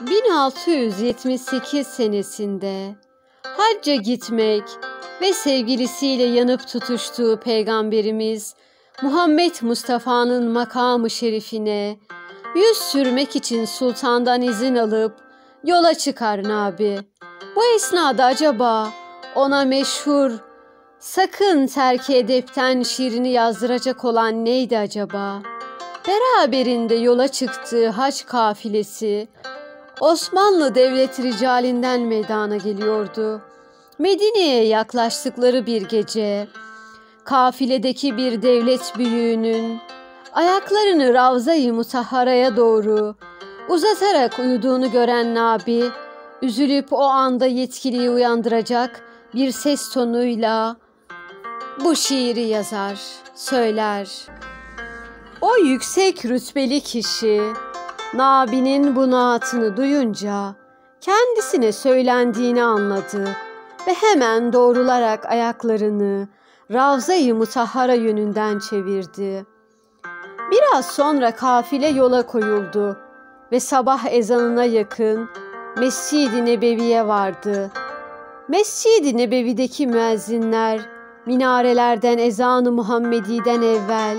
1678 senesinde hacca gitmek ve sevgilisiyle yanıp tutuştuğu Peygamberimiz Muhammed Mustafa'nın makamı şerifine yüz sürmek için sultandan izin alıp yola çıkar Nabi. Bu esnada acaba ona meşhur "Sakın terki edepten" şiirini yazdıracak olan neydi acaba? Beraberinde yola çıktığı hac kafilesi Osmanlı Devleti ricalinden meydana geliyordu. Medine'ye yaklaştıkları bir gece, kafiledeki bir devlet büyüğünün ayaklarını Ravza-i Mutahhara'ya doğru uzatarak uyuduğunu gören Nabi, üzülüp o anda yetkiliyi uyandıracak bir ses tonuyla bu şiiri yazar, söyler. O yüksek rütbeli kişi, Nabi'nin bu naatını duyunca kendisine söylendiğini anladı ve hemen doğrularak ayaklarını Ravza-i Mutahhara yönünden çevirdi. Biraz sonra kafile yola koyuldu ve sabah ezanına yakın Mescid-i Nebevi'ye vardı. Mescid-i Nebevi'deki müezzinler minarelerden ezan-ı Muhammedi'den evvel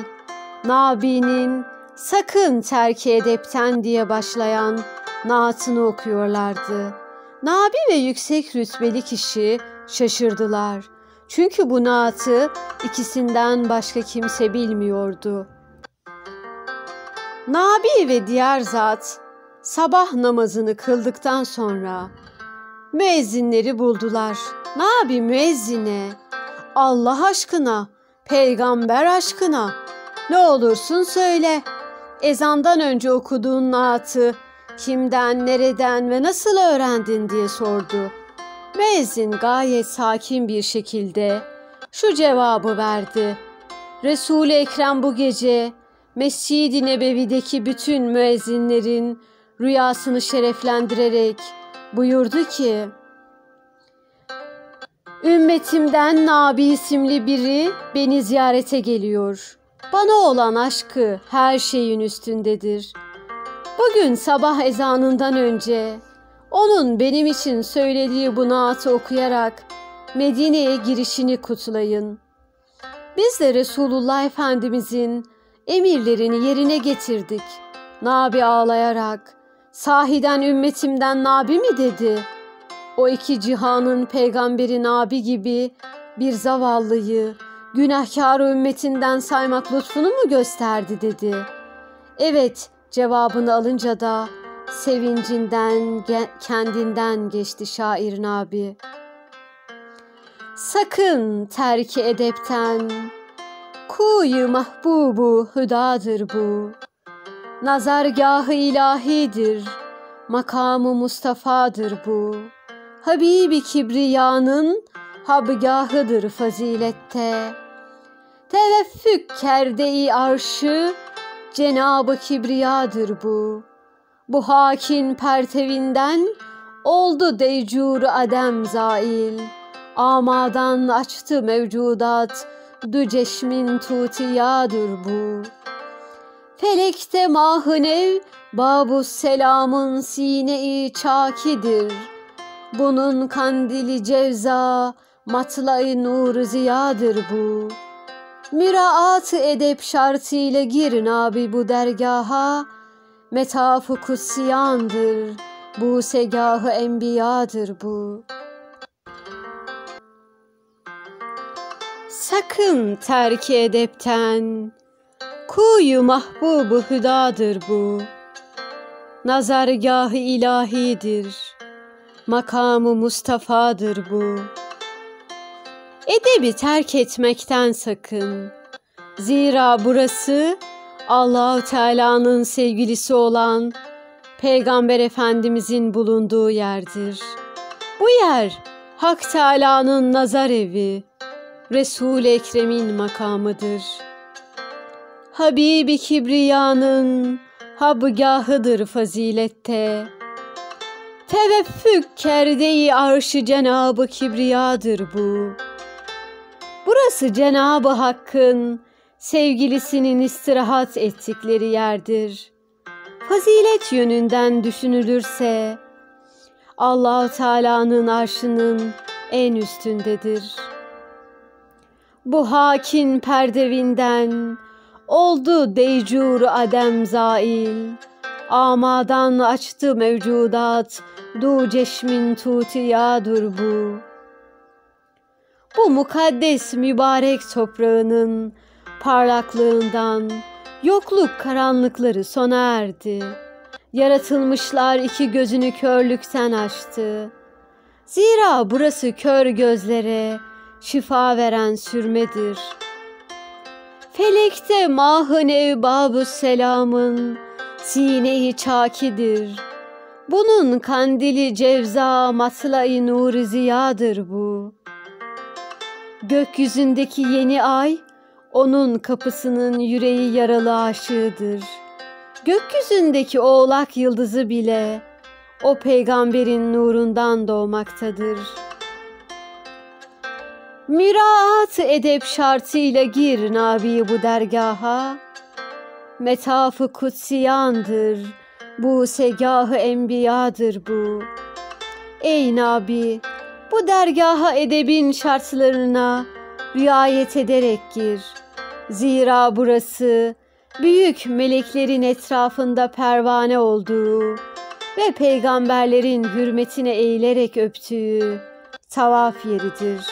Nabi'nin "Sakın terki edepten" diye başlayan naatını okuyorlardı. Nabi ve yüksek rütbeli kişi şaşırdılar. Çünkü bu naatı ikisinden başka kimse bilmiyordu. Nabi ve diğer zat sabah namazını kıldıktan sonra müezzinleri buldular. Nabi müezzine, "Allah aşkına, peygamber aşkına, ne olursun söyle. Ezandan önce okuduğun naatı kimden, nereden ve nasıl öğrendin?" diye sordu. Müezzin gayet sakin bir şekilde şu cevabı verdi. Resul-i Ekrem bu gece Mescid-i Nebevi'deki bütün müezzinlerin rüyasını şereflendirerek buyurdu ki, "Ümmetimden Nabi isimli biri beni ziyarete geliyor. Bana olan aşkı her şeyin üstündedir. Bugün sabah ezanından önce onun benim için söylediği bu naatı okuyarak Medine'ye girişini kutlayın." Biz de Resulullah Efendimizin emirlerini yerine getirdik. Nabi ağlayarak, "Sahiden ümmetimden Nabi mi?" dedi. O iki cihanın peygamberi Nabi gibi bir zavallıyı günahkar ümmetinden saymak lütfunu mu gösterdi dedi. Evet cevabını alınca da sevincinden kendinden geçti şair Nabi. Sakın terki edepten, kuyu mahbubu hüdadır bu. Nazargâh-ı ilahidir, makamı Mustafa'dır bu. Habibi Kibriya'nın habgâhıdır fazilette. Teveffük kerde-i arşı Cenab-ı Kibriya'dır bu. Bu hakin pertevinden oldu deycûr adem zail. Amadan açtı mevcudat, du ceşmin tutiyadır bu. Felekte mah-ı nev, Babu selamın sine-i çakidir. Bunun kandili cevza, matla-i nur ziyadır bu. Müraat-ı edep şartıyla gir Nabi bu dergaha, metaf-ı kutsiyandır, bu segah-ı enbiyadır bu. Sakın terki edepten, kuyu mahbubu hüdadır bu. Nazargâh-ı ilahidir, makamı Mustafa'dır bu. Edebi terk etmekten sakın. Zira burası Allah-u Teala'nın sevgilisi olan Peygamber Efendimizin bulunduğu yerdir. Bu yer Hak Teala'nın nazar evi, Resul-i Ekrem'in makamıdır. Habibi Kibriya'nın habgâhıdır fazilette. Teveffük kerde-i arşı Cenab-ı Kibriya'dır bu. Burası Cenab-ı Hakk'ın sevgilisinin istirahat ettikleri yerdir. Fazilet yönünden düşünülürse Allah-u Teala'nın arşının en üstündedir. Bu hakin perdevinden oldu deycur adem zail. Amadan açtı mevcudat, du ceşmin tutiyadır bu. Bu mukaddes mübarek toprağının parlaklığından yokluk karanlıkları sona erdi. Yaratılmışlar iki gözünü körlükten açtı. Zira burası kör gözlere şifa veren sürmedir. Felekte mahı nevbab-ı selamın sine-i çakidir. Bunun kandili cevza matla-i nur-i ziyadır bu. Gökyüzündeki yeni ay onun kapısının yüreği yaralı aşığıdır. Gökyüzündeki oğlak yıldızı bile o peygamberin nurundan doğmaktadır. Müraat edep şartıyla gir Nabi bu dergaha. Metaf-ı kutsiyandır, bu segah-ı enbiyadır bu. Ey Nabi, bu dergaha edebin şartlarına riayet ederek gir. Zira burası büyük meleklerin etrafında pervane olduğu ve peygamberlerin hürmetine eğilerek öptüğü tavaf yeridir.